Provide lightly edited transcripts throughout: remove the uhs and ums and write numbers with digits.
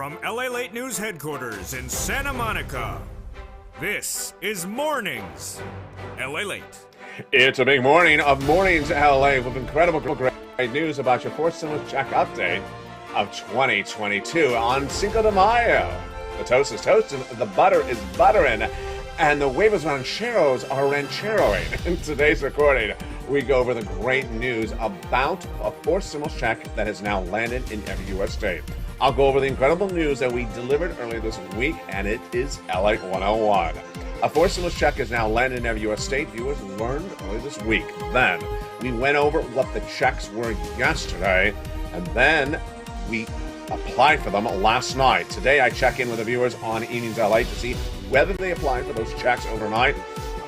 From LALATE News Headquarters in Santa Monica, this is Mornings LALATE. It's a big morning of Mornings LA with incredible great news about your fourth stimulus check update of 2022 on Cinco de Mayo. The toast is toasting, the butter is buttering, and the huevos rancheros are rancheroing. In today's recording, we go over the great news about a fourth stimulus check that has now landed in every U.S. state. I'll go over the incredible news that we delivered earlier this week, and it is LA 101. A fourth stimulus check has now landed in every U.S. state. Viewers learned earlier this week. Then we went over what the checks were yesterday, and then we applied for them last night. Today I check in with the viewers on Evenings LA to see whether they applied for those checks overnight.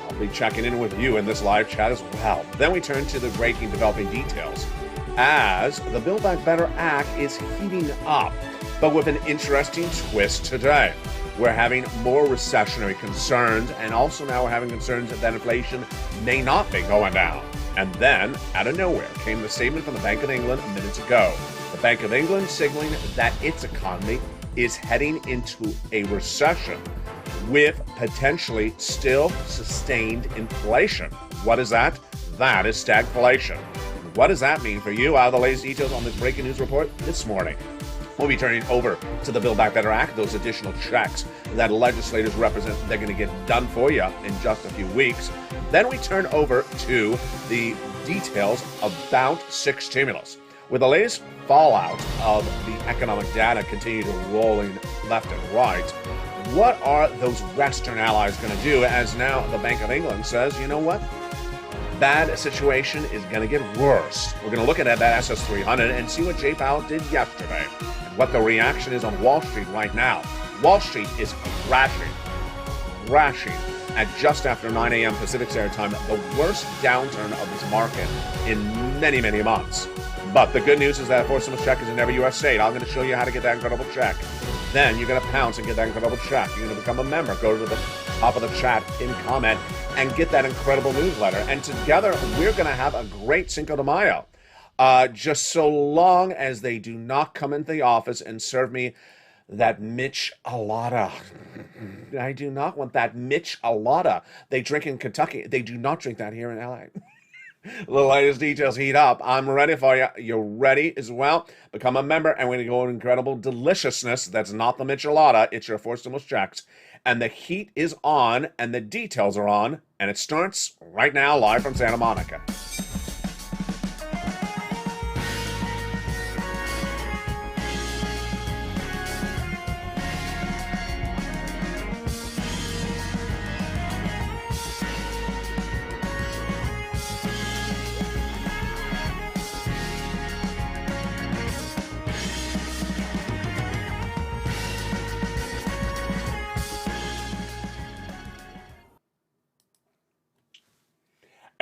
I'll be checking in with you in this live chat as well. Then we turn to the breaking developing details as the Build Back Better Act is heating up, but with an interesting twist today. We're having more recessionary concerns, and also now we're having concerns that inflation may not be going down. And then, out of nowhere, came the statement from the Bank of England minutes ago. The Bank of England signaling that its economy is heading into a recession with potentially still sustained inflation. What is that? That is stagflation. What does that mean for you? Out of the latest details on this breaking news report this morning. We'll be turning over to the Build Back Better Act, those additional checks that legislators represent they're going to get done for you in just a few weeks. Then we turn over to the details about six stimulus. With the latest fallout of the economic data continue to rolling left and right, what are those Western allies going to do as now the Bank of England says, you know what? Bad situation is going to get worse. We're going to look at that SS300 and see what Jay Powell did yesterday and what the reaction is on Wall Street right now. Wall Street is crashing at just after 9 a.m. Pacific Standard Time, the worst downturn of this market in many, many months. But the good news is that a fourth stimulus check is in every U.S. state. I'm going to show you how to get that incredible check. Then you're going to pounce and get that incredible check. You're going to become a member. Go to the top of the chat, in comment, and get that incredible newsletter. And together, we're going to have a great Cinco de Mayo. Just so long as they do not come into the office and serve me that michelada. I do not want that michelada. They drink in Kentucky. They do not drink that here in LA. The latest details heat up. I'm ready for you. You're ready as well. Become a member, and we're going to go incredible deliciousness. That's not the michelada. It's your four stimulus checks. And the heat is on, and the details are on, and it starts right now, live from Santa Monica.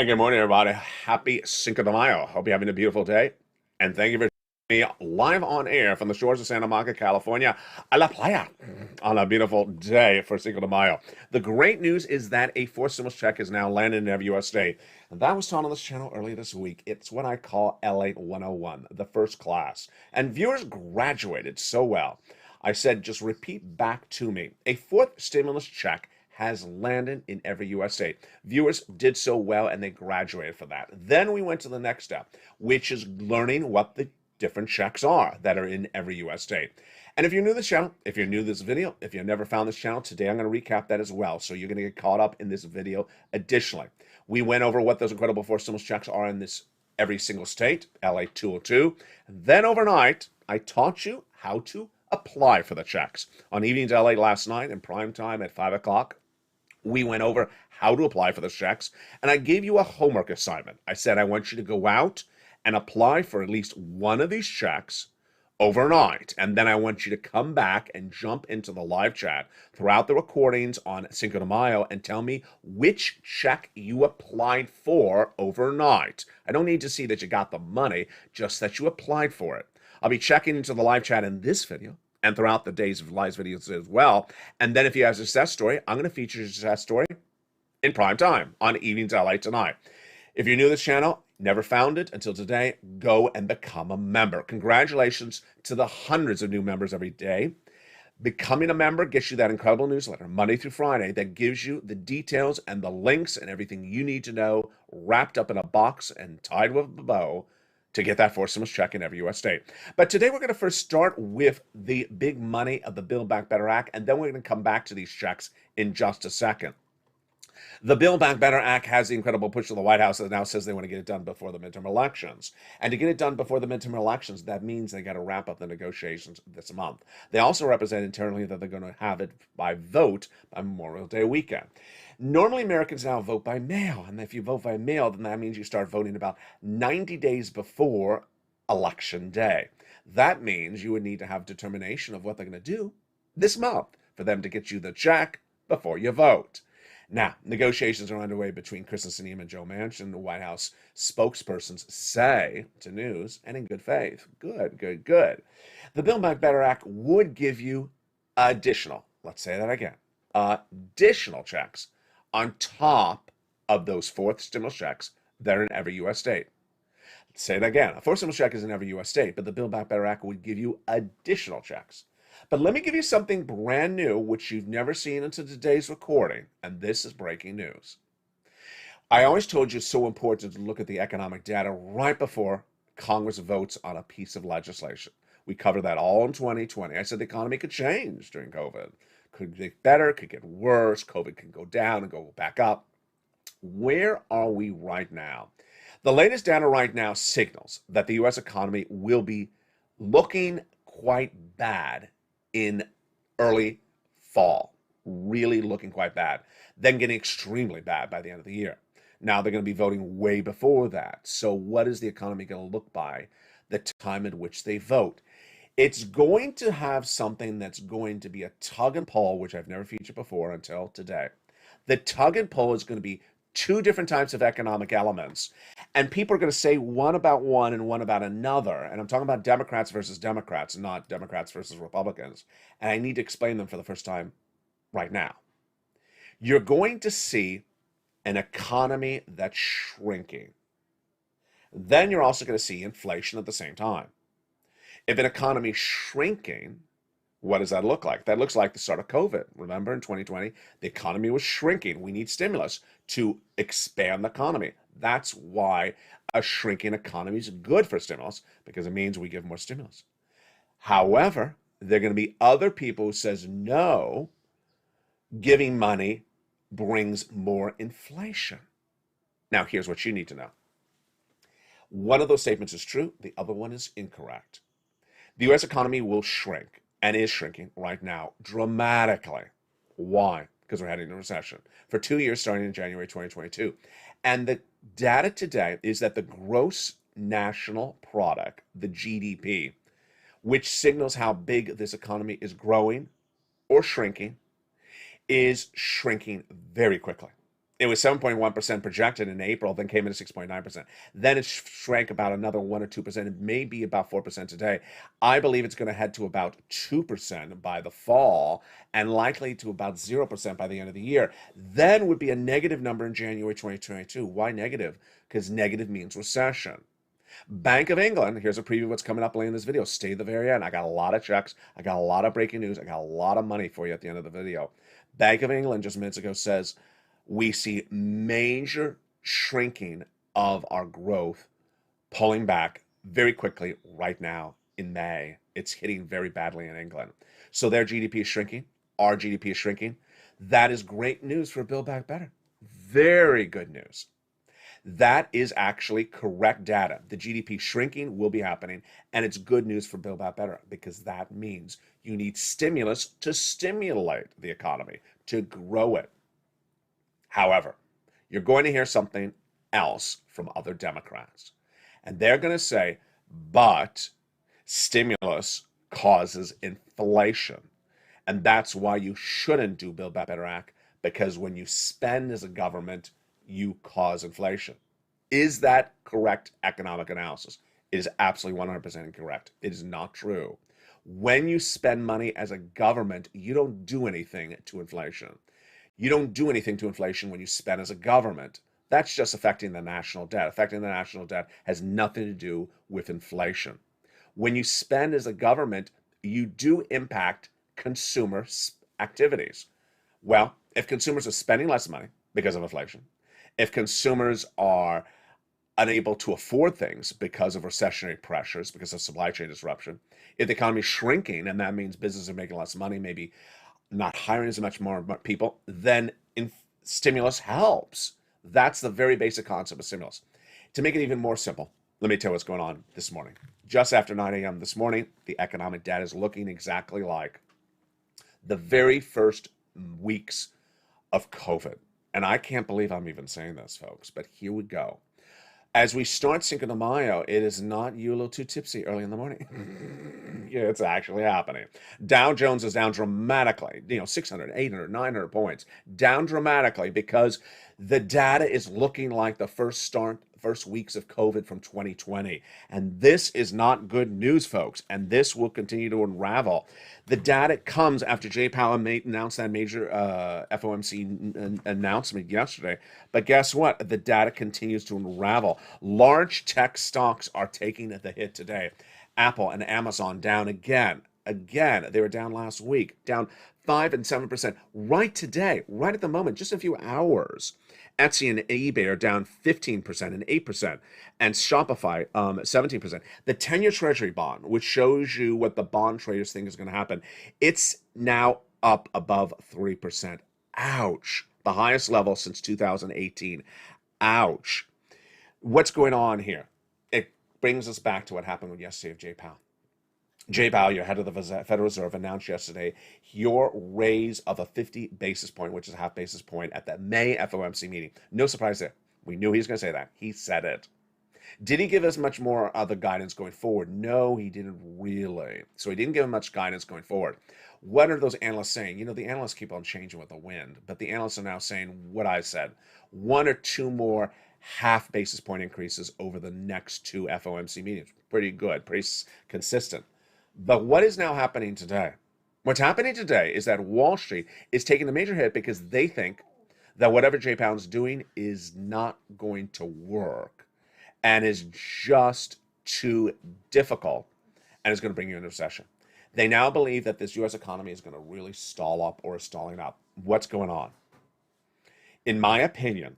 And good morning, everybody. Happy Cinco de Mayo. Hope you're having a beautiful day. And thank you for joining me live on air from the shores of Santa Monica, California, a la playa, on a beautiful day for Cinco de Mayo. The great news is that a fourth stimulus check is now landed in every U.S. state. And that was taught on this channel earlier this week. It's what I call LA 101, the first class. And viewers graduated so well. I said, just repeat back to me. A fourth stimulus check has landed in every U.S. state. Viewers did so well, and they graduated for that. Then we went to the next step, which is learning what the different checks are that are in every U.S. state. And if you're new to this channel, if you're new to this video, if you've never found this channel, today I'm going to recap that as well. So you're going to get caught up in this video. Additionally, we went over what those incredible four stimulus checks are in this every single state, LA 202. Then overnight, I taught you how to apply for the checks. On Evenings LA last night in prime time at 5 o'clock, we went over how to apply for the checks, and I gave you a homework assignment. I said, I want you to go out and apply for at least one of these checks overnight, and then I want you to come back and jump into the live chat throughout the recordings on Cinco de Mayo and tell me which check you applied for overnight. I don't need to see that you got the money, just that you applied for it. I'll be checking into the live chat in this video and throughout the days of live videos as well. And then if you have a success story, I'm going to feature your success story in prime time on Evenings LA tonight. If you're new to this channel, never found it until today, go and become a member. Congratulations to the hundreds of new members every day. Becoming a member gets you that incredible newsletter Monday through Friday that gives you the details and the links and everything you need to know wrapped up in a box and tied with a bow to get that fourth stimulus check in every U.S. state. But today we're going to first start with the big money of the Build Back Better Act, and then we're going to come back to these checks in just a second. The Build Back Better Act has the incredible push of the White House that now says they want to get it done before the midterm elections. And to get it done before the midterm elections, that means they got to wrap up the negotiations this month. They also represent internally that they're going to have it by vote by Memorial Day weekend. Normally, Americans now vote by mail. And if you vote by mail, then that means you start voting about 90 days before Election Day. That means you would need to have determination of what they're going to do this month for them to get you the check before you vote. Now, negotiations are underway between Kristen Sinema and Joe Manchin. The White House spokespersons say to news, and in good faith. Good. The Build Back Better Act would give you additional, let's say that again, additional checks on top of those fourth stimulus checks that are in every U.S. state. Let's say it again. A fourth stimulus check is in every U.S. state, but the Build Back Better Act would give you additional checks. But let me give you something brand new, which you've never seen until today's recording, and this is breaking news. I always told you it's so important to look at the economic data right before Congress votes on a piece of legislation. We covered that all in 2020. I said the economy could change during COVID. Could get better, could get worse, COVID can go down and go back up. Where are we right now? The latest data right now signals that the U.S. economy will be looking quite bad in early fall, really looking quite bad, then getting extremely bad by the end of the year. Now they're going to be voting way before that. So what is the economy going to look by the time at which they vote? It's going to have something that's going to be a tug and pull, which I've never featured before until today. The tug and pull is going to be two different types of economic elements. And people are going to say one about one and one about another. And I'm talking about Democrats versus Democrats, not Democrats versus Republicans. And I need to explain them for the first time right now. You're going to see an economy that's shrinking. Then you're also going to see inflation at the same time. If an economy is shrinking, what does that look like? That looks like the start of COVID. Remember, in 2020, the economy was shrinking. We need stimulus to expand the economy. That's why a shrinking economy is good for stimulus, because it means we give more stimulus. However, there are going to be other people who says no, giving money brings more inflation. Now, here's what you need to know. One of those statements is true. The other one is incorrect. The U.S. economy will shrink, and is shrinking right now dramatically. Why? Because we're heading into a recession for 2 years starting in January 2022. And the data today is that the gross national product, the GDP, which signals how big this economy is growing or shrinking, is shrinking very quickly. It was 7.1% projected in April, then came in at 6.9%. Then it shrank about another 1 or 2%. It may be about 4% today. I believe it's going to head to about 2% by the fall and likely to about 0% by the end of the year. Then would be a negative number in January 2022. Why negative? Because negative means recession. Bank of England, here's a preview of what's coming up later in this video. Stay to the very end. I got a lot of checks. I got a lot of breaking news. I got a lot of money for you at the end of the video. Bank of England just minutes ago says, we see major shrinking of our growth, pulling back very quickly right now in May. It's hitting very badly in England. So their GDP is shrinking. Our GDP is shrinking. That is great news for Build Back Better. Very good news. That is actually correct data. The GDP shrinking will be happening, and it's good news for Build Back Better because that means you need stimulus to stimulate the economy, to grow it. However, you're going to hear something else from other Democrats. And they're going to say, but stimulus causes inflation. And that's why you shouldn't do Build Back Better Act, because when you spend as a government, you cause inflation. Is that correct economic analysis? It is absolutely 100% incorrect. It is not true. When you spend money as a government, you don't do anything to inflation. You don't do anything to inflation when you spend as a government. That's just affecting the national debt. Affecting the national debt has nothing to do with inflation. When you spend as a government, you do impact consumer activities. Well, if consumers are spending less money because of inflation, if consumers are unable to afford things because of recessionary pressures, because of supply chain disruption, if the economy is shrinking and that means businesses are making less money, maybe not hiring as much more people, then stimulus helps. That's the very basic concept of stimulus. To make it even more simple, let me tell you what's going on this morning. Just after 9 a.m. this morning, the economic data is looking exactly like the very first weeks of COVID. And I can't believe I'm even saying this, folks, but here we go. As we start Cinco de Mayo, it is not you a little too tipsy early in the morning. Yeah, it's actually happening. Dow Jones is down dramatically, 600, 800, 900 points, down dramatically because the data is looking like the first weeks of COVID from 2020. And this is not good news, folks, and this will continue to unravel. The data comes after Jay Powell announced that major FOMC announcement yesterday. But guess what? The data continues to unravel. Large tech stocks are taking the hit today. Apple and Amazon down again. They were down last week, down 5 and 7% right today, right at the moment, just a few hours. Etsy and eBay are down 15% and 8%, and Shopify 17%. The 10-year Treasury bond, which shows you what the bond traders think is going to happen, it's now up above 3%. Ouch. The highest level since 2018. Ouch. What's going on here? It brings us back to what happened yesterday with Jay Powell. Jay Powell, your head of the Federal Reserve, announced yesterday your raise of a 50 basis point, which is a half basis point, at the May FOMC meeting. No surprise there. We knew he was going to say that. He said it. Did he give us much more other guidance going forward? No, he didn't really. So he didn't give him much guidance going forward. What are those analysts saying? The analysts keep on changing with the wind, but the analysts are now saying what I said. 1 or 2 more half basis point increases over the next 2 FOMC meetings. Pretty good, pretty consistent. But what is now happening today? What's happening today is that Wall Street is taking a major hit because they think that whatever Jay Powell's doing is not going to work and is just too difficult and is going to bring you into recession. They now believe that this U.S. economy is going to really stall up or is stalling up. What's going on? In my opinion,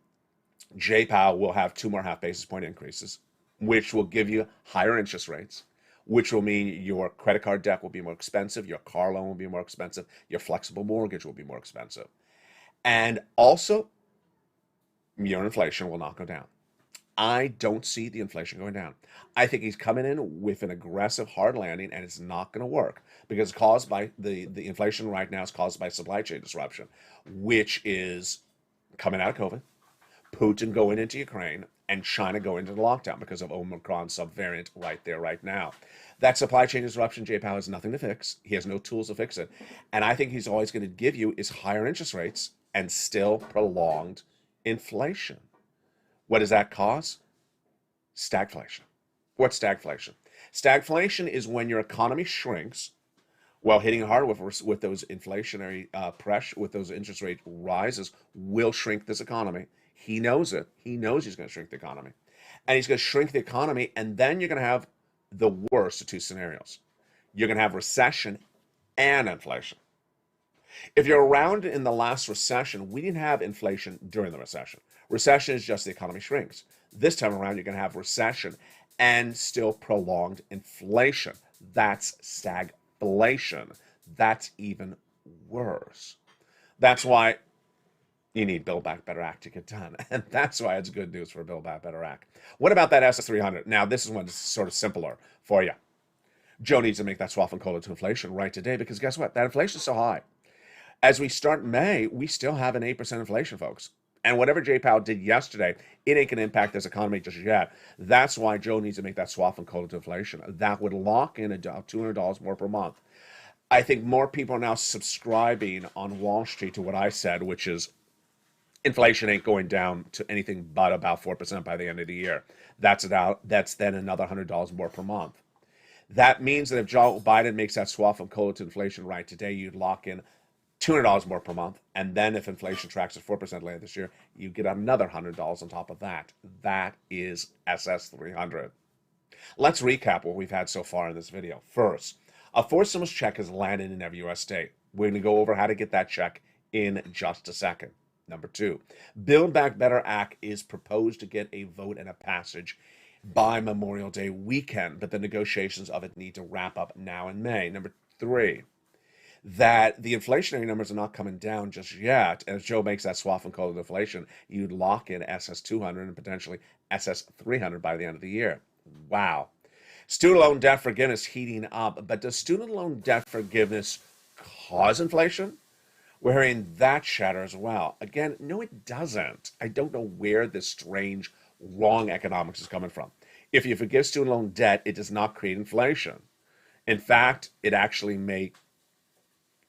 Jay Powell will have 2 more half basis point increases, which will give you higher interest rates, which will mean your credit card debt will be more expensive, your car loan will be more expensive, your flexible mortgage will be more expensive. And also, your inflation will not go down. I don't see the inflation going down. I think he's coming in with an aggressive hard landing, and it's not going to work because it's caused by the inflation right now is caused by supply chain disruption, which is coming out of COVID, Putin going into Ukraine, and China going into the lockdown because of Omicron subvariant right there, right now. That supply chain disruption, Jay Powell has nothing to fix. He has no tools to fix it. And I think he's always going to give you is higher interest rates and still prolonged inflation. What does that cause? Stagflation. What's stagflation? Stagflation is when your economy shrinks while hitting hard with those inflationary pressure, with those interest rate rises, will shrink this economy. He knows it. He knows he's going to shrink the economy. And he's going to shrink the economy, and then you're going to have the worst of 2 scenarios. You're going to have recession and inflation. If you're around in the last recession, we didn't have inflation during the recession. Recession is just the economy shrinks. This time around, you're going to have recession and still prolonged inflation. That's stagflation. That's even worse. That's why you need Build Back Better Act to get done. And that's why it's good news for Build Back Better Act. What about that S300? Now, this is one that's sort of simpler for you. Joe needs to make that swap and call it to inflation right today because guess what? That inflation is so high. As we start May, we still have an 8% inflation, folks. And whatever Jay Powell did yesterday, it ain't going to impact this economy just yet. That's why Joe needs to make that swap and call it to inflation. That would lock in $200 more per month. I think more people are now subscribing on Wall Street to what I said, which is inflation ain't going down to anything but about 4% by the end of the year. That's then another $100 more per month. That means that if Joe Biden makes that swap from COLA to inflation right today, you'd lock in $200 more per month. And then if inflation tracks at 4% later this year, you get another $100 on top of that. That is SS300. Let's recap what we've had so far in this video. First, A fourth stimulus check has landed in every U.S. state. We're going to go over how to get that check in just a second. Number two, Build Back Better Act is proposed to get a vote and a passage by Memorial Day weekend, but the negotiations of it need to wrap up now in May. Number three, that the inflationary numbers are not coming down just yet. And as Joe makes that swath and cold inflation, you'd lock in SS 200 and potentially SS 300 by the end of the year. Wow. Student loan debt forgiveness heating up, but does student loan debt forgiveness cause inflation? We're hearing that chatter as well. Again, no, it doesn't. I don't know where this strange, wrong economics is coming from. If you forgive student loan debt, it does not create inflation. In fact, it actually may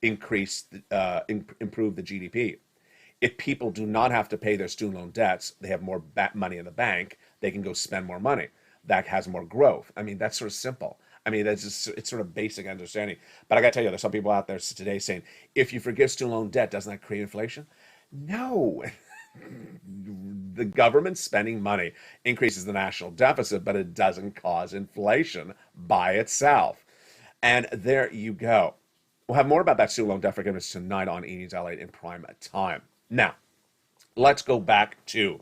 improve the GDP. If people do not have to pay their student loan debts, they have more money in the bank, they can go spend more money. That has more growth. I mean, that's sort of simple. I mean, that's just, it's sort of basic understanding. But I got to tell you, there's some people out there today saying, if you forgive student loan debt, doesn't that create inflation? No. The government spending money increases the national deficit, but it doesn't cause inflation by itself. And there you go. We'll have more about that student loan debt forgiveness tonight on E! News LA in prime time. Now, let's go back to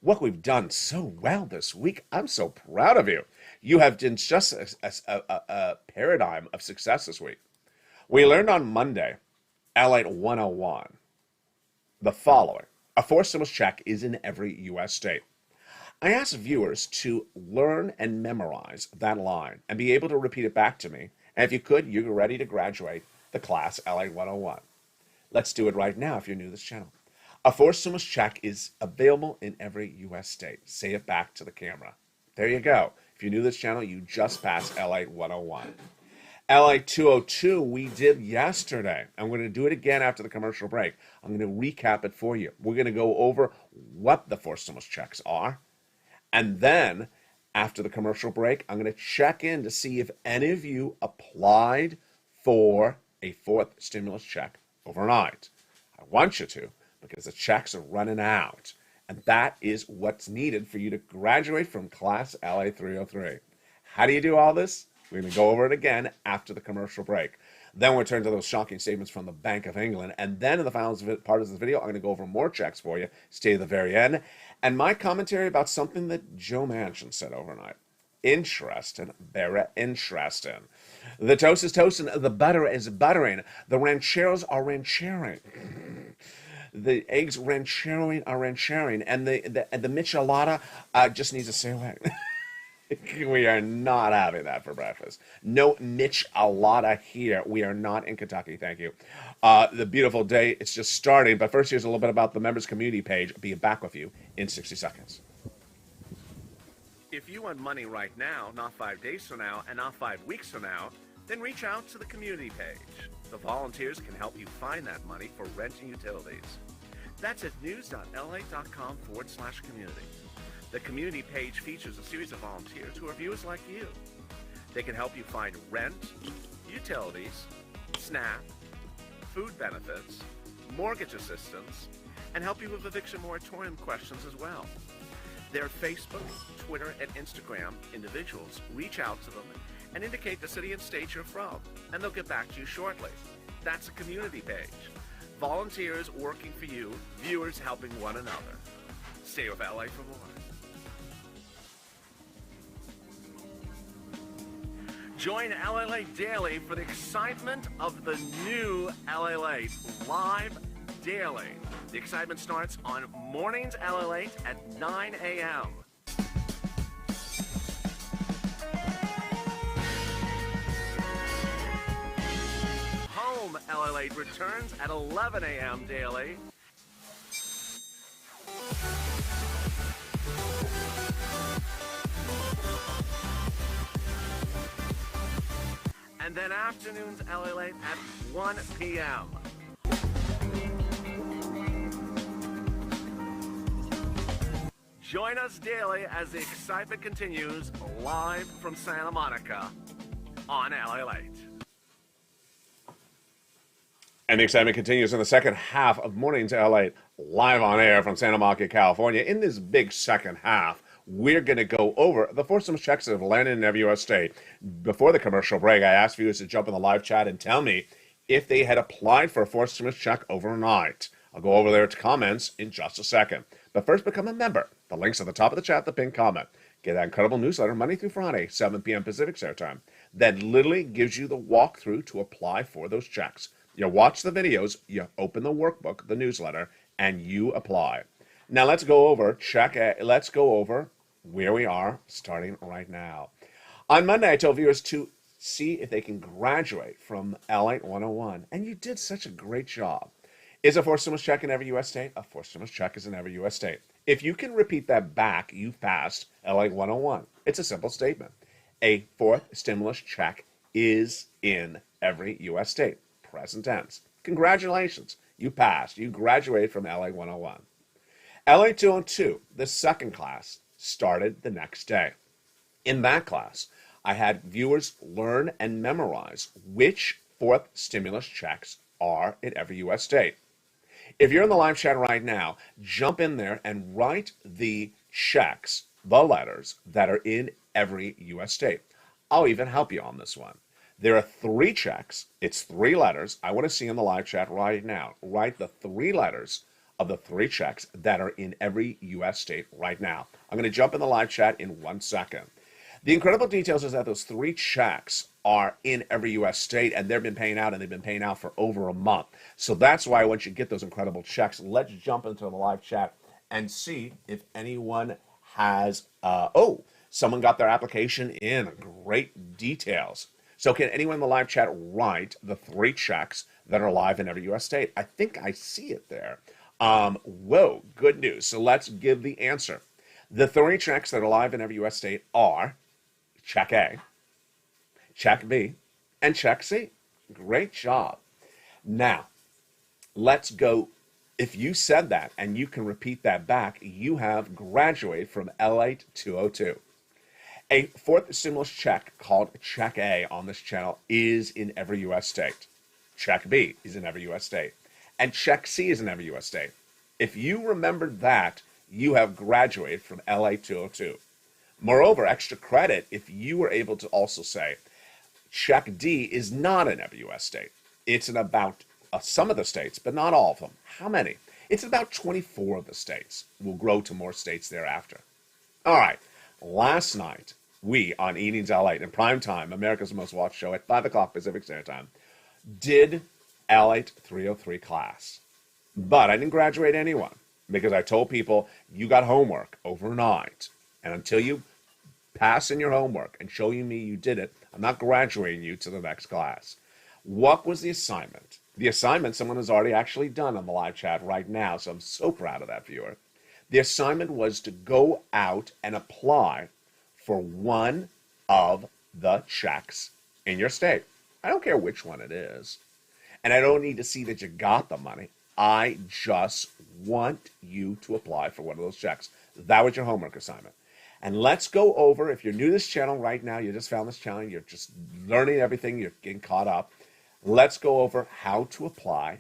what we've done so well this week. I'm so proud of you. You have done just a paradigm of success this week. We learned on Monday, LALATE 101, the following. A fourth stimulus check is in every U.S. state. I asked viewers to learn and memorize that line and be able to repeat it back to me. And if you could, you're ready to graduate the class LALATE 101. Let's do it right now if you're new to this channel. A fourth stimulus check is available in every U.S. state. Say it back to the camera. There you go. If you're new to this channel, you just passed LALATE 101. LALATE 202 we did yesterday. I'm going to do it again after the commercial break. I'm going to recap it for you. We're going to go over what the fourth stimulus checks are. And then, after the commercial break, I'm going to check in to see if any of you applied for a fourth stimulus check overnight. I want you to, because the checks are running out. And that is what's needed for you to graduate from Class LA 303. How do you do all this? We're going to go over it again after the commercial break. Then we'll turn to those shocking statements from the Bank of England. And then in the final part of this video, I'm going to go over more checks for you. Stay to the very end. And my commentary about something that Joe Manchin said overnight. Interesting. Very interesting. The toast is toasting. The butter is buttering. The rancheros are ranchering. The eggs rancheroing are ranchering. And the michelada just needs to stay away. We are not having that for breakfast. No michelada here. We are not in Kentucky, thank you. The beautiful day, it's just starting. But first, here's a little bit about the members community page. Be back with you in 60 seconds. If you want money right now, not 5 days from now, and not 5 weeks from now, then reach out to the community page. The volunteers can help you find that money for rent and utilities. That's at news.la.com/community. The community page features a series of volunteers who are viewers like you. They can help you find rent, utilities, SNAP, food benefits, mortgage assistance, and help you with eviction moratorium questions as well. Their Facebook, Twitter, and Instagram individuals reach out to them and indicate the city and state you're from, and they'll get back to you shortly. That's a community page. Volunteers working for you, viewers helping one another. Stay with LA for more. Join LALATE Daily for the excitement of the new LALATE live daily. The excitement starts on Mornings LALATE at 9 a.m. Home LALATE returns at 11 a.m. daily. And then afternoons LALATE at 1 p.m. Join us daily as the excitement continues live from Santa Monica on LALATE. And the excitement continues in the second half of Mornings LA live on air from Santa Monica, California. In this big second half, we're going to go over the four stimulus checks that have landed in every U.S. state. Before the commercial break, I asked viewers to jump in the live chat and tell me if they had applied for a fourth stimulus check overnight. I'll go over there to comments in just a second. But first, become a member. The link's at the top of the chat, the pinned comment. Get that incredible newsletter Monday through Friday, 7 p.m. Pacific Standard Time. That literally gives you the walkthrough to apply for those checks. You watch the videos, you open the workbook, the newsletter, and you apply. Now let's go over let's go over where we are starting right now. On Monday, I told viewers to see if they can graduate from LALATE 101, and you did such a great job. Is a fourth stimulus check in every U.S. state? A fourth stimulus check is in every U.S. state. If you can repeat that back, you've passed LALATE 101. It's a simple statement. A fourth stimulus check is in every U.S. state. Present tense. Congratulations. You passed. You graduated from LALATE 101. LALATE 202, the second class, started the next day. In that class, I had viewers learn and memorize which fourth stimulus checks are in every U.S. state. If you're in the live chat right now, jump in there and write the checks, the letters that are in every U.S. state. I'll even help you on this one. There are 3 checks. It's 3 letters. I want to see in the live chat right now. Write the 3 letters of the 3 checks that are in every U.S. state right now. I'm going to jump in the live chat in 1 second. The incredible details is that those 3 checks are in every U.S. state, and they've been paying out, and they've been paying out for over a month. So that's why once you get those incredible checks, let's jump into the live chat and see if anyone has, someone got their application in. Great details. So can anyone in the live chat write the 3 checks that are live in every U.S. state? I think I see it there. Whoa, good news. So let's give the answer. The 3 checks that are live in every U.S. state are Check A, Check B, and Check C. Great job. Now, let's go. If you said that and you can repeat that back, you have graduated from LALATE 202. A fourth stimulus check called Check A on this channel is in every U.S. state. Check B is in every U.S. state. And Check C is in every U.S. state. If you remembered that, you have graduated from LALATE 202. Moreover, extra credit if you were able to also say, Check D is not in every U.S. state. It's in about some of the states, but not all of them. How many? It's in about 24 of the states. We'll grow to more states thereafter. All right. Last night, we on Evenings LALATE in prime time, America's Most Watched show at 5 o'clock Pacific Standard Time, did LALATE 303 class. But I didn't graduate anyone because I told people you got homework overnight. And until you pass in your homework and show me you did it, I'm not graduating you to the next class. What was the assignment? The assignment someone has already actually done on the live chat right now, so I'm so proud of that viewer. The assignment was to go out and apply for one of the checks in your state. I don't care which one it is. And I don't need to see that you got the money. I just want you to apply for one of those checks. That was your homework assignment. And let's go over, if you're new to this channel right now, you just found this channel, you're just learning everything, you're getting caught up. Let's go over how to apply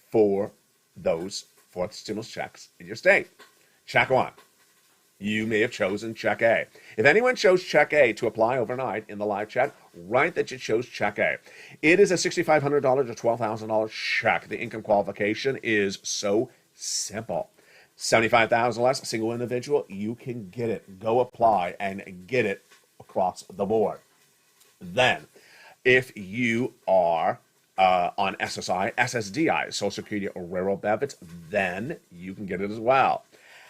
for those fourth stimulus checks in your state. Check 1. You may have chosen Check A. If anyone chose Check A to apply overnight in the live chat, write that you chose Check A. It is a $6,500 to $12,000 check. The income qualification is so simple. $75,000 less, a single individual, you can get it. Go apply and get it across the board. Then, if you are on SSI, SSDI, Social Security or Railroad benefits, then you can get it as well.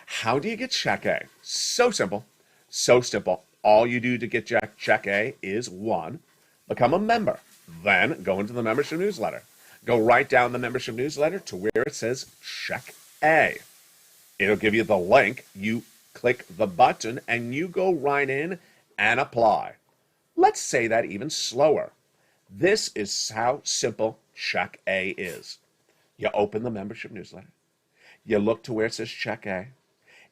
How do you get Check A? So simple. So simple. All you do to get Check A is 1, become a member. Then go into the membership newsletter. Go right down the membership newsletter to where it says Check A. It'll give you the link. You click the button and you go right in and apply. Let's say that even slower. This is how simple Check A is. You open the membership newsletter. You look to where it says Check A.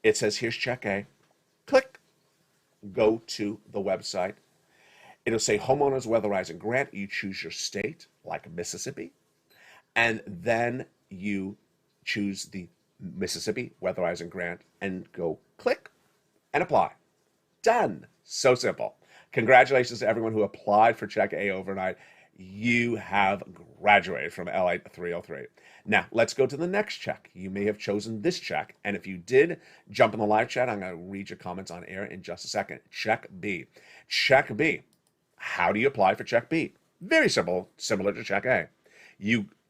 It says, here's Check A. Click. Go to the website. It'll say Homeowners Weatherizing Grant. You choose your state, like Mississippi. And then you choose the Mississippi Weatherizing Grant and go click and apply. done. So simple. Congratulations to everyone who applied for Check A overnight. You have graduated from LALATE 303. Now, let's go to the next check. You may have chosen this check, and if you did, jump in the live chat. I'm going to read your comments on air in just a second. Check B. Check B. How do you apply for Check B? Very simple, similar to Check A.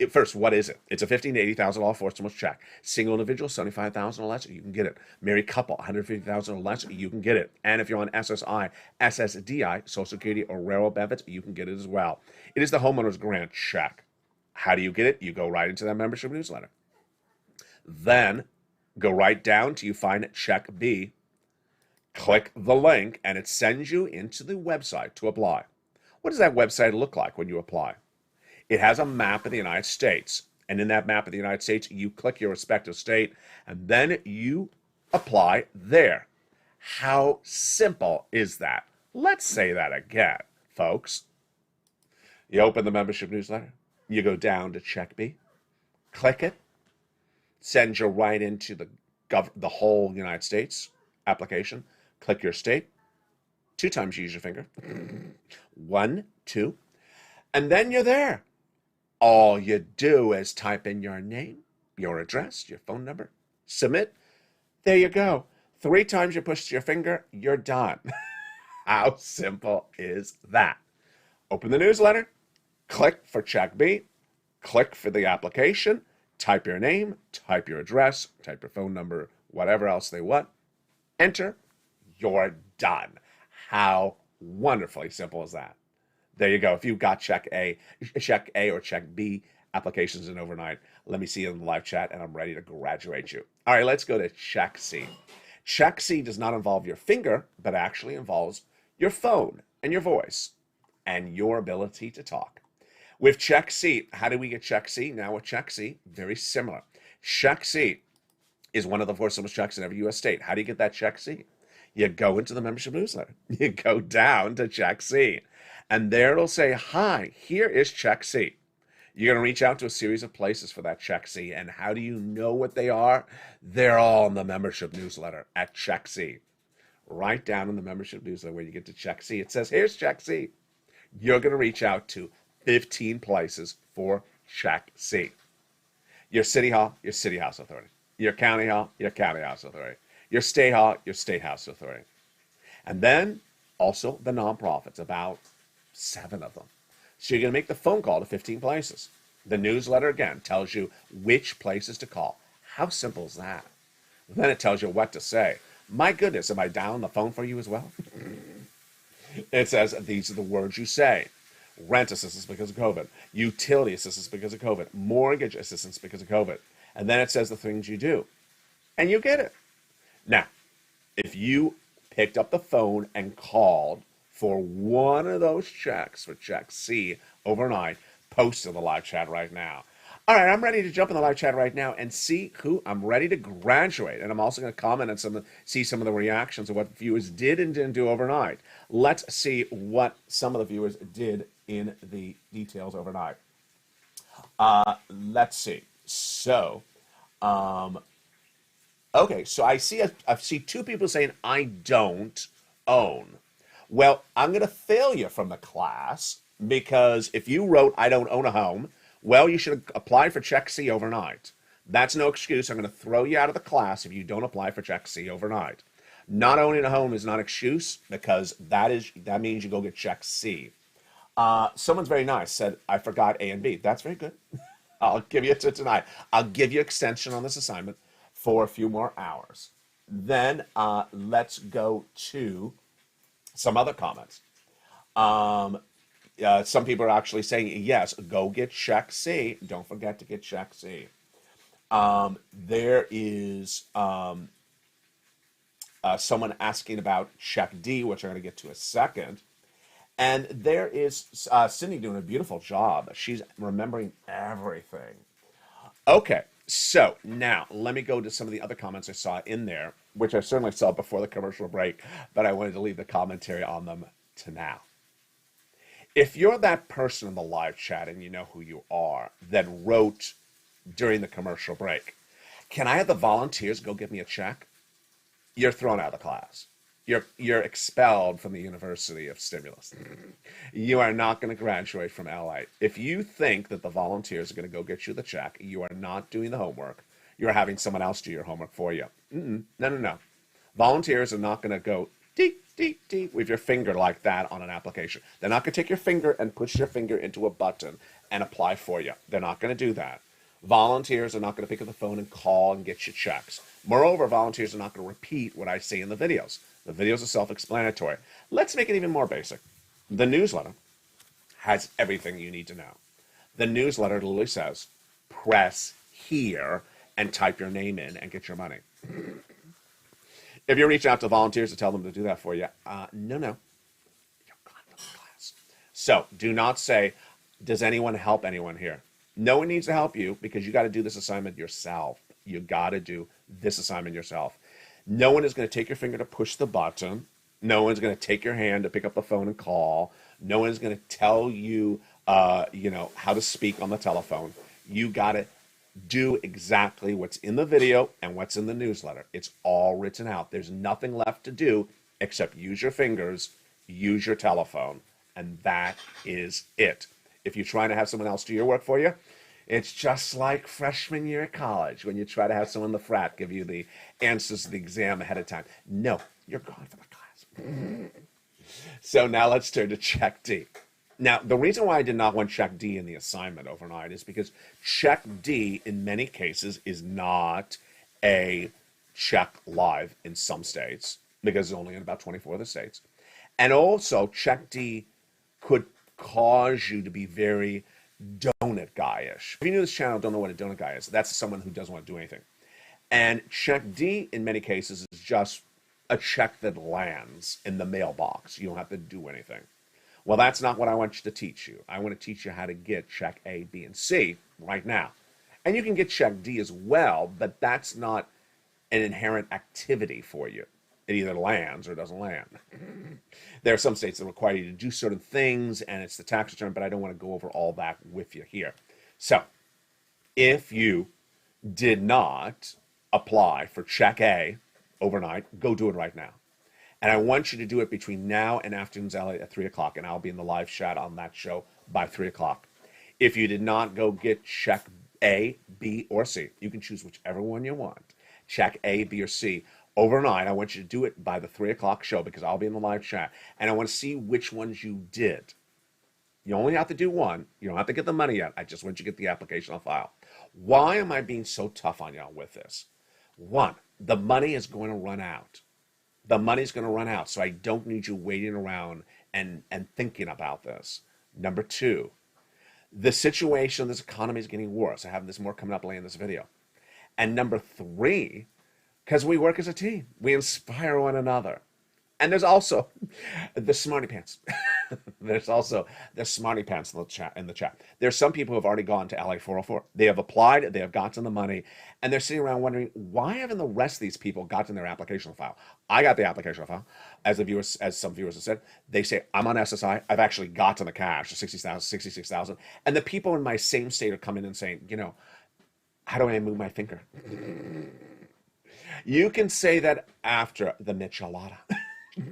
First, what is it? It's a $15,000 to $80,000 forced stimulus check. Single individual, $75,000 or less, you can get it. Married couple, $150,000 or less, you can get it. And if you're on SSI, SSDI, Social Security, or railroad benefits, you can get it as well. It is the homeowner's grant check. How do you get it? You go right into that membership newsletter. Then go right down till you find Check B. Click the link, and it sends you into the website to apply. What does that website look like when you apply? It has a map of the United States, and in that map of the United States, you click your respective state, and then you apply there. How simple is that? Let's say that again, folks. You open the membership newsletter, you go down to Check B, click it, sends you right into the whole United States application. Click your state, 2 times use your finger, 1, 2, and then you're there. All you do is type in your name, your address, your phone number, submit. There you go. 3 times you push your finger, you're done. How simple is that? Open the newsletter, click for Check B, click for the application, type your name, type your address, type your phone number, whatever else they want, enter, you're done. How wonderfully simple is that? There you go. If you've got Check A or Check B applications in overnight, let me see you in the live chat, and I'm ready to graduate you. All right, let's go to Check C. Check C does not involve your finger, but actually involves your phone and your voice and your ability to talk. With Check C, how do we get Check C? Now with Check C, very similar. Check C is one of the 4 simplest checks in every U.S. state. How do you get that Check C? You go into the membership newsletter. You go down to Check C. And there it'll say, hi, here is Check C. You're going to reach out to a series of places for that Check C. And how do you know what they are? They're all in the membership newsletter at Check C. Right down in the membership newsletter where you get to Check C, it says, here's Check C. You're going to reach out to 15 places for Check C. Your city hall, your city house authority. Your county hall, your county house authority. Your state hall, your state house authority. And then also the nonprofits, about 7 of them. So you're going to make the phone call to 15 places. The newsletter, again, tells you which places to call. How simple is that? Then it tells you what to say. My goodness, am I down the phone for you as well? It says these are the words you say. Rent assistance because of COVID. Utility assistance because of COVID. Mortgage assistance because of COVID. And then it says the things you do. And you get it. Now, if you picked up the phone and called for one of those checks, for Check C overnight, post in the live chat right now. All right, I'm ready to jump in the live chat right now and see who I'm ready to graduate. And I'm also going to comment on see some of the reactions of what viewers did and didn't do overnight. Let's see what some of the viewers did in the details overnight. Let's see. So, okay, so I see 2 people saying, I don't own. Well, I'm going to fail you from the class, because if you wrote, I don't own a home, well, you should have applied for Check C overnight. That's no excuse. I'm going to throw you out of the class if you don't apply for Check C overnight. Not owning a home is not an excuse, because that means you go get Check C. Someone's very nice, said, I forgot A and B. That's very good. I'll give you to tonight. I'll give you extension on this assignment for a few more hours. Then let's go to some other comments. Some people are actually saying, yes, go get Check C. Don't forget to get Check C. There is someone asking about Check D, which I'm going to get to in a second. And there is Cindy doing a beautiful job. She's remembering everything. Okay, so now let me go to some of the other comments I saw in there, which I certainly saw before the commercial break, but I wanted to leave the commentary on them to now. If you're that person in the live chat and you know who you are that wrote during the commercial break, can I have the volunteers go get me a check? You're thrown out of the class. You're expelled from the University of Stimulus. You are not going to graduate from LA. If you think that the volunteers are going to go get you the check, you are not doing the homework. You're having someone else do your homework for you. No. Volunteers are not going to go deep, deep, deep with your finger like that on an application. They're not going to take your finger and push your finger into a button and apply for you. They're not going to do that. Volunteers are not going to pick up the phone and call and get you checks. Moreover, volunteers are not going to repeat what I say in the videos. The videos are self-explanatory. Let's make it even more basic. The newsletter has everything you need to know. The newsletter literally says, press here and type your name in and get your money. If you reach out to volunteers to tell them to do that for you, no. You're gone from the class. So do not say, does anyone help anyone here? No one needs to help you because you got to do this assignment yourself. You got to do this assignment yourself. No one is going to take your finger to push the button. No one's going to take your hand to pick up the phone and call. No one's going to tell you, how to speak on the telephone. You got to do exactly what's in the video and what's in the newsletter. It's all written out. There's nothing left to do except use your fingers, use your telephone, and that is it. If you're trying to have someone else do your work for you, it's just like freshman year at college when you try to have someone in the frat give you the answers to the exam ahead of time. No, you're gone from the class. So now let's turn to check D. Now, the reason why I did not want check D in the assignment overnight is because check D in many cases is not a check live in some states because it's only in about 24 of the states. And also check D could cause you to be very donut guy-ish. If you new to this channel, don't know what a donut guy is, that's someone who doesn't want to do anything. And check D in many cases is just a check that lands in the mailbox. You don't have to do anything. Well, that's not what I want you to teach you. I want to teach you how to get check A, B, and C right now. And you can get check D as well, but that's not an inherent activity for you. It either lands or doesn't land. There are some states that require you to do certain things, and it's the tax return, but I don't want to go over all that with you here. So, if you did not apply for check A overnight, go do it right now. And I want you to do it between now and Afternoons LA at 3 o'clock, and I'll be in the live chat on that show by 3 o'clock. If you did not go get check A, B, or C, you can choose whichever one you want. Check A, B, or C. Overnight, I want you to do it by the 3 o'clock show because I'll be in the live chat. And I want to see which ones you did. You only have to do one. You don't have to get the money yet. I just want you to get the application on file. Why am I being so tough on y'all with this? One, the money is going to run out. The money's going to run out, so I don't need you waiting around and thinking about this. Number two, the situation of this economy is getting worse. I have this more coming up later in this video. And number three, because we work as a team, we inspire one another. And there's also the smarty pants. There's also the smarty pants in the chat. There's some people who have already gone to LA 404. They have applied, they have gotten the money, and they're sitting around wondering, why haven't the rest of these people gotten their application file? I got the application file. As some viewers have said, they say, I'm on SSI. I've actually gotten the cash, the 60,000, 66,000. And the people in my same state are coming in and saying, how do I move my finger? You can say that after the michelada.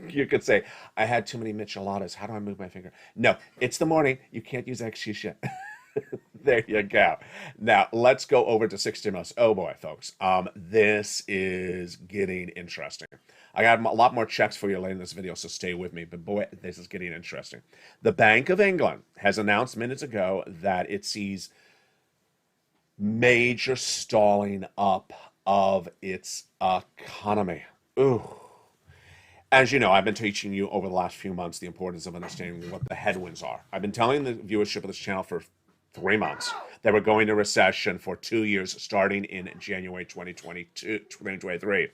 You could say, I had too many micheladas. How do I move my finger? No, it's the morning. You can't use that excuse yet. There you go. Now, let's go over to 6 stimulus. Oh, boy, folks. This is getting interesting. I got a lot more checks for you later in this video, so stay with me. But, boy, this is getting interesting. The Bank of England has announced minutes ago that it sees major stalling up of its economy. Ooh. As you know, I've been teaching you over the last few months the importance of understanding what the headwinds are. I've been telling the viewership of this channel for 3 months that we're going to recession for 2 years starting in January 2023.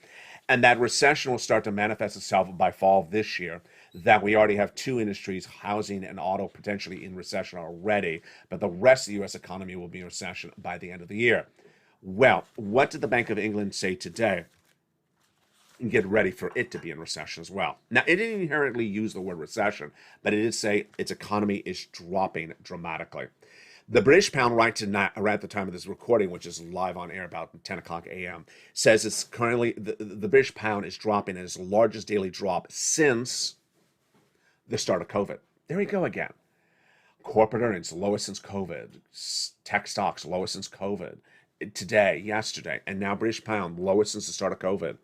And that recession will start to manifest itself by fall of this year, that we already have 2 industries, housing and auto, potentially in recession already, but the rest of the U.S. economy will be in recession by the end of the year. Well, what did the Bank of England say today? And get ready for it to be in recession as well. Now, it didn't inherently use the word recession, but it did say its economy is dropping dramatically. The British pound right tonight, right at the time of this recording, which is live on air about 10 o'clock a.m., says it's currently, the British pound is dropping at its largest daily drop since the start of COVID. There we go again. Corporate earnings, lowest since COVID. Tech stocks, lowest since COVID. Today, yesterday, and now British pound, lowest since the start of COVID.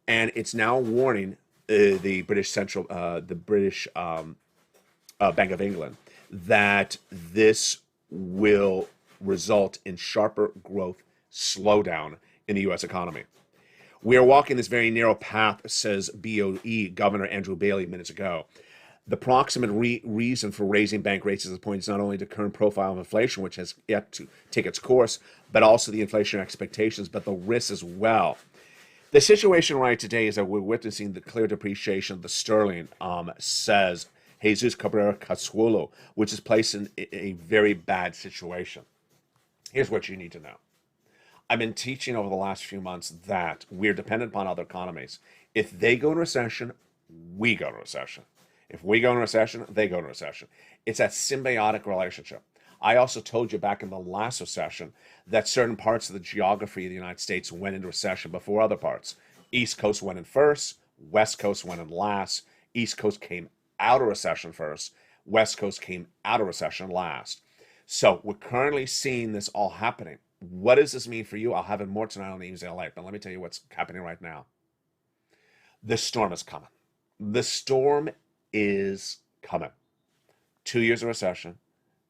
And it's now warning the British Bank of England that this will result in sharper growth slowdown in the U.S. economy. We are walking this very narrow path, says BOE Governor Andrew Bailey minutes ago. The proximate reason for raising bank rates at this point is not only the current profile of inflation, which has yet to take its course, but also the inflation expectations, but the risks as well. The situation right today is that we're witnessing the clear depreciation of the sterling, says Jesus Cabrera Casulo, which is placed in a very bad situation. Here's what you need to know. I've been teaching over the last few months that we're dependent upon other economies. If they go into recession, we go into recession. If we go into recession, they go into recession. It's a symbiotic relationship. I also told you back in the last recession that certain parts of the geography of the United States went into recession before other parts. East Coast went in first, West Coast went in last. East Coast came out of recession first, West Coast came out of recession last. So we're currently seeing this all happening. What does this mean for you? I'll have it more tonight on the Evening LALATE, but let me tell you what's happening right now. The storm is coming. The storm is coming. 2 years of recession,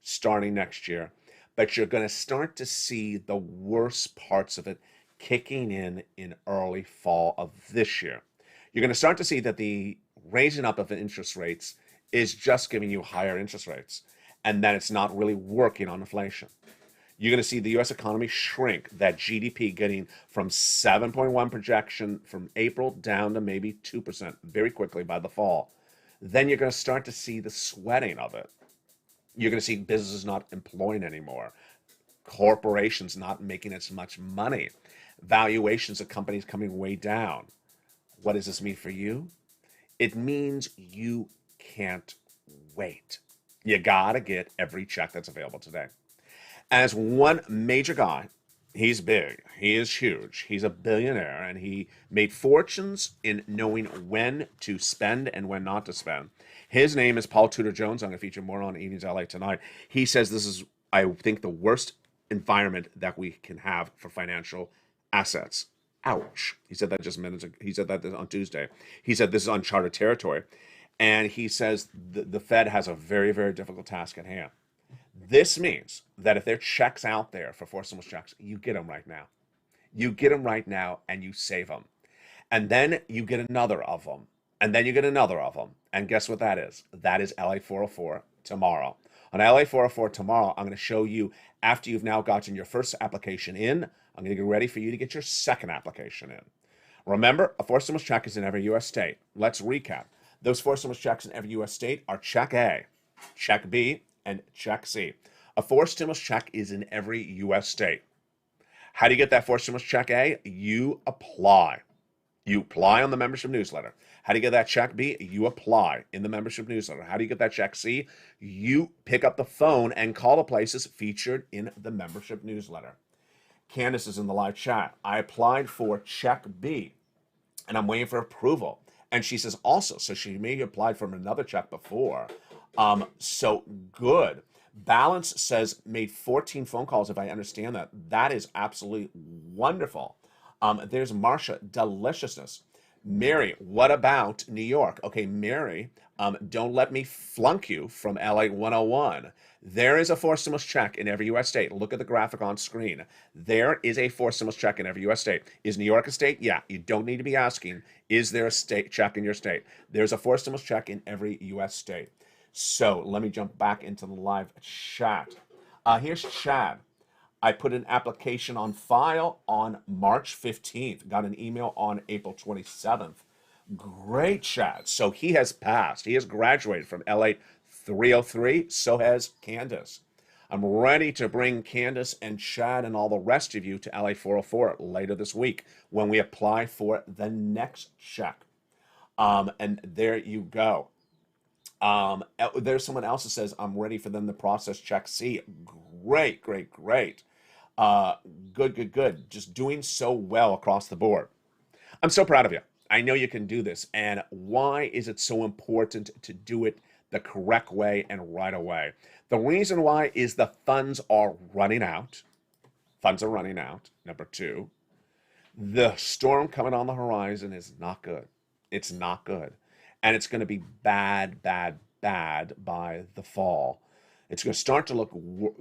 starting next year, but you're going to start to see the worst parts of it kicking in early fall of this year. You're going to start to see that the raising up of the interest rates is just giving you higher interest rates, and that it's not really working on inflation. You're going to see the U.S. economy shrink, that GDP getting from 7.1 projection from April down to maybe 2% very quickly by the fall. Then you're going to start to see the sweating of it. You're going to see businesses not employing anymore, corporations not making as much money, valuations of companies coming way down. What does this mean for you? It means you can't wait. You got to get every check that's available today. As one major guy, he's big, he is huge, he's a billionaire, and he made fortunes in knowing when to spend and when not to spend. His name is Paul Tudor Jones. I'm going to feature more on Evenings LA tonight. He says this is, I think, the worst environment that we can have for financial assets. Ouch. He said that just minutes ago. He said that on Tuesday. He said this is uncharted territory. And he says the Fed has a very, very difficult task at hand. This means that if there are checks out there for forced stimulus checks, you get them right now. You get them right now and you save them. And then you get another of them. And then you get another of them. And guess what that is? That is LA 404 tomorrow. On LA 404 tomorrow, I'm going to show you, after you've now gotten your first application in, I'm going to get ready for you to get your second application in. Remember, a forced stimulus check is in every U.S. state. Let's recap. Those forced stimulus checks in every U.S. state are Check A, Check B, and Check C. A forced stimulus check is in every U.S. state. How do you get that forced stimulus check A? You apply. You apply on the membership newsletter. How do you get that check B? You apply in the membership newsletter. How do you get that check C? You pick up the phone and call the places featured in the membership newsletter. Candace is in the live chat. I applied for check B and I'm waiting for approval. And she says also, so she may have applied for another check before. So good. Balance says made 14 phone calls, if I understand that. That is absolutely wonderful. There's Marsha, deliciousness. Mary, what about New York? Okay, Mary, don't let me flunk you from LA 101. There is a forced stimulus check in every U.S. state. Look at the graphic on screen. There is a forced stimulus check in every U.S. state. Is New York a state? Yeah, you don't need to be asking, is there a state check in your state? There's a forced stimulus check in every U.S. state. So let me jump back into the live chat. Here's Chad. I put an application on file on March 15th. Got an email on April 27th. Great, Chad. So he has passed. He has graduated from LA 303. So has Candace. I'm ready to bring Candace and Chad and all the rest of you to LA 404 later this week when we apply for the next check. And there you go. There's someone else that says, I'm ready for them to process check C. great, great, great. Good, good, good. Just doing so well across the board. I'm so proud of you. I know you can do this. And why is it so important to do it the correct way and right away? The reason why is the funds are running out. Funds are running out. Number two, the storm coming on the horizon is not good. It's not good. And it's going to be bad, bad, bad by the fall. It's going to start to look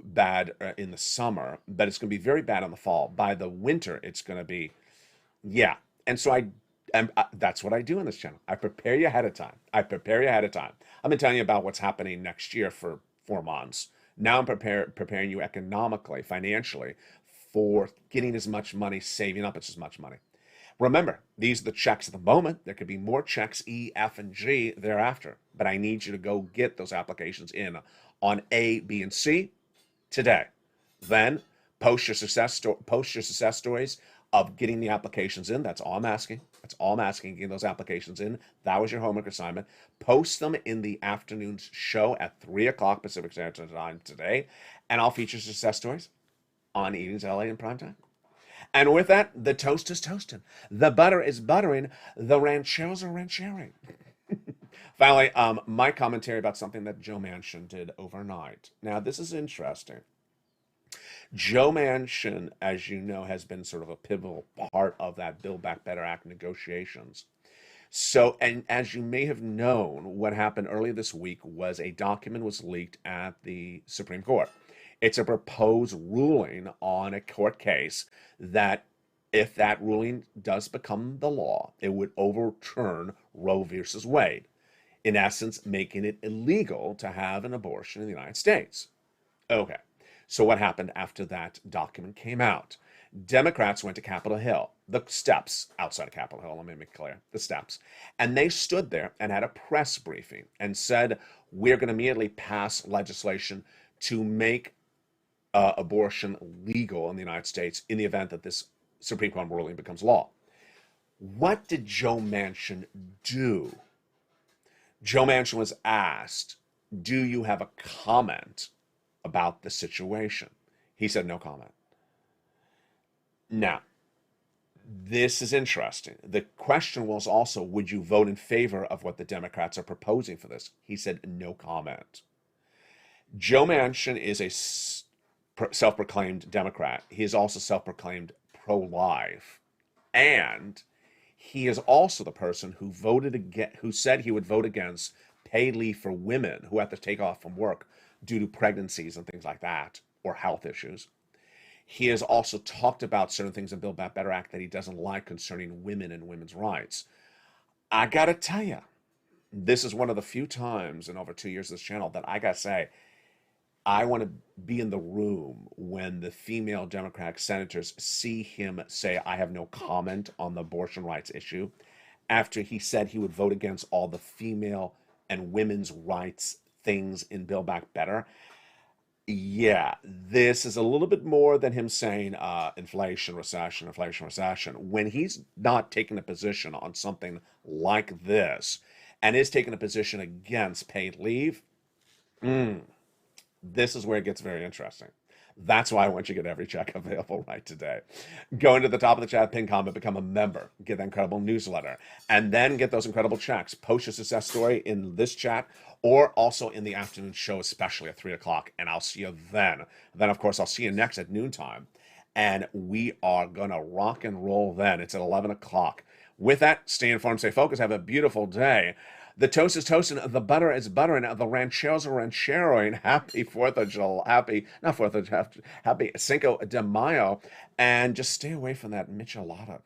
bad in the summer, but it's going to be very bad in the fall. By the winter, it's going to be, yeah. And so that's what I do in this channel. I prepare you ahead of time. I've been telling you about what's happening next year for 4 months. Now I'm preparing you economically, financially, for getting as much money, saving up as much money. Remember, these are the checks at the moment. There could be more checks, E, F, and G thereafter. But I need you to go get those applications in on A, B, and C today. Then post your success stories of getting the applications in. That's all I'm asking. Getting those applications in. That was your homework assignment. Post them in the afternoon show at 3 o'clock Pacific Standard Time today, and I'll feature success stories on Evenings LA in prime time. And with that, the toast is toasting. The butter is buttering. The rancheros are ranchering. Finally, my commentary about something that Joe Manchin did overnight. Now, this is interesting. Joe Manchin, as you know, has been sort of a pivotal part of that Build Back Better Act negotiations. So, and as you may have known, what happened earlier this week was a document was leaked at the Supreme Court. It's a proposed ruling on a court case that if that ruling does become the law, it would overturn Roe versus Wade, in essence, making it illegal to have an abortion in the United States. Okay, so what happened after that document came out? Democrats went to Capitol Hill, the steps outside of Capitol Hill, let me make it clear, the steps, and they stood there and had a press briefing and said, we're going to immediately pass legislation to make abortion legal in the United States in the event that this Supreme Court ruling becomes law. What did Joe Manchin do? Joe Manchin was asked, do you have a comment about the situation? He said no comment. Now, this is interesting. The question was also, would you vote in favor of what the Democrats are proposing for this? He said no comment. Joe Manchin is a self-proclaimed Democrat. He is also self-proclaimed pro-life. And he is also the person who who said he would vote against paid leave for women who have to take off from work due to pregnancies and things like that, or health issues. He has also talked about certain things in Build Back Better Act that he doesn't like concerning women and women's rights. I gotta tell you, this is one of the few times in over 2 years of this channel that I gotta say, I want to be in the room when the female Democratic senators see him say, I have no comment on the abortion rights issue, after he said he would vote against all the female and women's rights things in Build Back Better. Yeah, this is a little bit more than him saying inflation, recession. When he's not taking a position on something like this and is taking a position against paid leave, this is where it gets very interesting. That's why I want you to get every check available right today. Go into the top of the chat, pin comment, become a member, get that incredible newsletter, and then get those incredible checks. Post your success story in this chat or also in the afternoon show, especially at 3 o'clock, and I'll see you then. Then, of course, I'll see you next at noontime, and we are going to rock and roll then. It's at 11 o'clock. With that, stay informed, stay focused, have a beautiful day. The toast is toasting, the butter is buttering, the rancheros are rancheroing. Happy 4th of July, happy Cinco de Mayo, and just stay away from that michelada.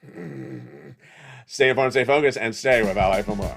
Stay informed, stay focused, and stay with LA for more.